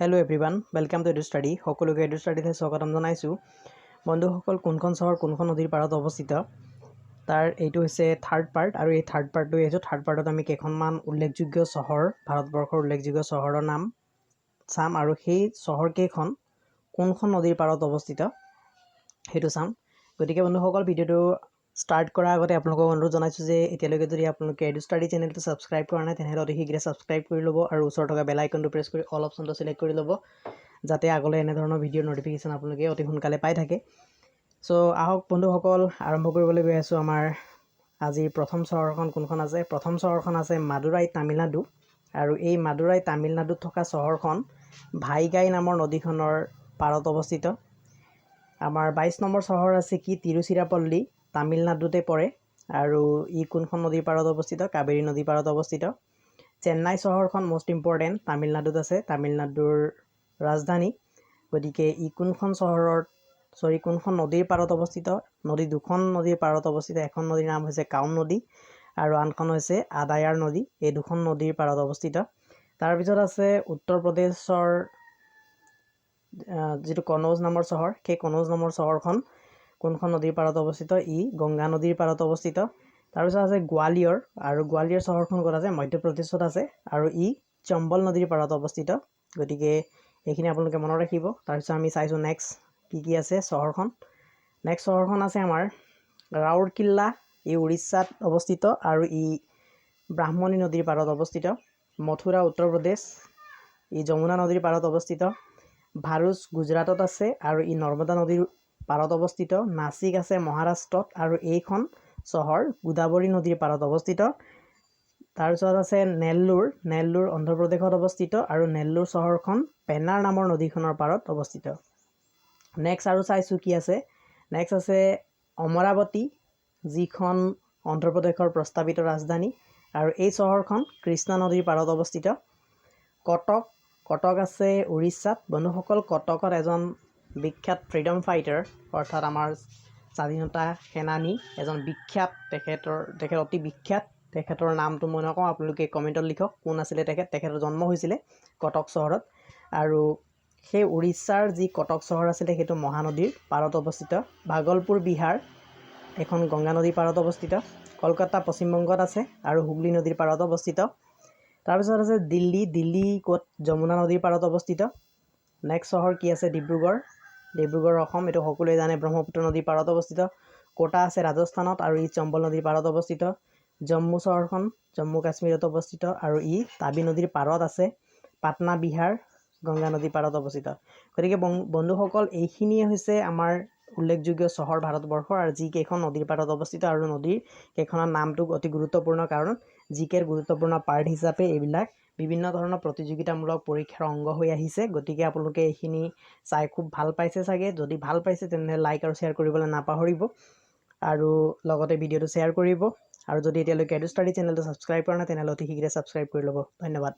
Hello everyone, welcome to Edu Study. সকলোকে Edu Study তে স্বাগতম জনাইছো। বন্ধুসকল কোনখন চহৰ কোনখন নদীৰ পাৰত অৱস্থিত তাৰ এইটো হৈছে থাৰ্ড পাৰ্ট আৰু এই থাৰ্ড পাৰ্টটো এইটো থাৰ্ড পাৰ্টত আমি কেইখনমান উল্লেখযোগ্য চহৰ ভাৰতবৰ্ষৰ উল্লেখযোগ্য চহৰৰ নাম চাম আৰু সেই চহৰ কেইখন কোনখন নদীৰ পাৰত অৱস্থিত সেইটো চাম। গতিকে বন্ধুসকল ভিডিওটো স্টাৰ্ট কৰাৰ আগতে আপোনালোকক অনুৰোধ জনাইছো যে এতিয়ালৈকে যদি আপোনালোকে এডু ষ্টাডি চেনেলটো সাবস্ক্ৰাইব কৰা নাই তেনেহলে অতি শীঘ্ৰে সাবস্ক্ৰাইব কৰি ল'ব আৰু ওচৰত থকা বেল আইকনটো প্ৰেছ কৰি অল অপচনটো সিলেক্ট কৰি ল'ব যাতে আগলৈ এনে ধৰণৰ ভিডিঅ'ৰ নটিফিকেশ্যন আপোনালোকে অতি সোনকালে পাই থাকে। সো আহক বন্ধুসকল আৰম্ভ কৰিবলৈ গৈ আছো। আমাৰ আজি প্ৰথম চহৰখন কোনখন আছে? প্ৰথম চহৰখন আছে মাদুৰাই তামিলনাডু আৰু এই মাদুৰাই তামিলনাডুত থকা চহৰখন ভাইগাই নামৰ নদীখনৰ পাৰত অৱস্থিত। আমাৰ 22 নম্বৰ চহৰ আছে কি তিৰুচিৰাপল্লী তামিলনাডুতে পৰে আৰু ই কোনখন নদীৰ পাৰত অৱস্থিত? কাবেৰী নদীৰ পাৰত অৱস্থিত। চেন্নাই চহৰখন মোষ্ট ইম্পৰ্টেণ্ট তামিলনাডুত আছে, তামিলনাডুৰ ৰাজধানী। গতিকে ই কোনখন কোনখন নদীৰ পাৰত অৱস্থিত? দুখন নদীৰ পাৰত অৱস্থিত। এখন নদীৰ নাম হৈছে কাউম নদী আৰু আনখন হৈছে আদায়াৰ নদী। এই দুখন নদীৰ পাৰত অৱস্থিত। তাৰপিছত আছে উত্তৰ প্ৰদেশৰ যেটো কনৌজ নামৰ চহৰ, সেই কনৌজ নামৰ চহৰখন কোনখন নদীৰ পাৰত অৱস্থিত? ই গংগা নদীৰ পাৰত অৱস্থিত। তাৰপিছত আছে গোৱালিয়ৰ আৰু গোৱালিয়ৰ চহৰখন ক'ত আছে? মধ্যপ্ৰদেশত আছে আৰু ই চম্বল নদীৰ পাৰত অৱস্থিত। গতিকে এইখিনি আপোনালোকে মনত ৰাখিব। তাৰপিছত আমি চাইছোঁ নেক্সট কি আছে চহৰখন। নেক্সট চহৰখন আছে আমাৰ ৰাউৰকিল্লা। ই উৰিষ্যাত অৱস্থিত আৰু ই ব্ৰাহ্মণী নদীৰ পাৰত অৱস্থিত। মথুৰা উত্তৰ প্ৰদেশ, ই যমুনা নদীৰ পাৰত অৱস্থিত। ভাৰুচ গুজৰাটত আছে আৰু ই নৰ্মদা নদীৰ পাৰত অৱস্থিত। নাসিক আছে মহাৰাষ্ট্ৰত আৰু এইখন চহৰ গোদাবৰী নদীৰ পাৰত অৱস্থিত। তাৰপিছত আছে নেল্লোৰ অন্ধ্ৰপ্ৰদেশত অৱস্থিত আৰু নেল্লোৰ চহৰখন পেনাৰ নামৰ নদীখনৰ পাৰত অৱস্থিত। নেক্সট আৰু চাইছোঁ কি আছে? নেক্সট আছে অমৰাৱতী, যিখন অন্ধ্ৰপ্ৰদেশৰ প্ৰস্তাৱিত ৰাজধানী আৰু এই চহৰখন কৃষ্ণা নদীৰ পাৰত অৱস্থিত। কটক আছে উৰিষ্যাত। বন্ধুসকল কটকত এজন বিখ্যাত ফ্ৰীডম ফাইটাৰ অৰ্থাৎ আমাৰ স্বাধীনতা সেনানী এজন বিখ্যাত তেখেত অতি বিখ্যাত। তেখেতৰ নামটো মই নকওঁ, আপোনালোকে কমেণ্টত লিখক কোন আছিলে তেখেতৰ জন্ম হৈছিলে কটক চহৰত আৰু সেই উৰিষ্যাৰ যি কটক চহৰ আছিলে সেইটো মহানদীৰ পাৰত অৱস্থিত। ভাগলপুৰ বিহাৰ এখন গংগা নদীৰ পাৰত অৱস্থিত। কলকাতা পশ্চিমবংগত আছে আৰু হুগলী নদীৰ পাৰত অৱস্থিত। তাৰপিছত আছে দিল্লী ক'ত? যমুনা নদীৰ পাৰত অৱস্থিত। নেক্সট চহৰ কি আছে? ডিব্ৰুগড় অসম, এইটো সকলোৱে জানে ব্ৰহ্মপুত্ৰ নদীৰ পাৰত অৱস্থিত। কোটা আছে ৰাজস্থানত আৰু ই চম্বল নদীৰ পাৰত অৱস্থিত। জম্মু চহৰখন জম্মু কাশ্মীৰত অৱস্থিত আৰু ই তাবি নদীৰ পাৰত আছে। পাটনা বিহাৰ গংগা নদীৰ পাৰত অৱস্থিত। গতিকে বন্ধুসকল এইখিনিয়ে হৈছে আমাৰ উল্লেখযোগ্য চহৰ ভাৰতবৰ্ষৰ আৰু যিকেইখন নদীৰ পাৰত অৱস্থিত আৰু নদীৰ কেইখনৰ নামটো অতি গুৰুত্বপূৰ্ণ কাৰণ জিকেৰ গুৰুত্বপূৰ্ণ পাৰ্ট হিচাপে এইবিলাক বিভিন্ন ধৰণৰ প্ৰতিযোগিতামূলক পৰীক্ষাৰ অংগ হৈ আহিছে। গতিকে আপোনালোকে এইখিনি চাই খুব ভাল পাইছে চাগে। যদি ভাল পাইছে তেনেহ'লে লাইক আৰু শ্বেয়াৰ কৰিবলৈ নাপাহৰিব আৰু লগতে ভিডিঅ'টো শ্বেয়াৰ কৰিব আৰু যদি এতিয়ালৈকে এডু ষ্টাডি চেনেলটো ছাবস্ক্ৰাইব কৰা নাই তেনেহ'লে অতি শীঘ্ৰে ছাবস্ক্ৰাইব কৰি ল'ব। ধন্যবাদ।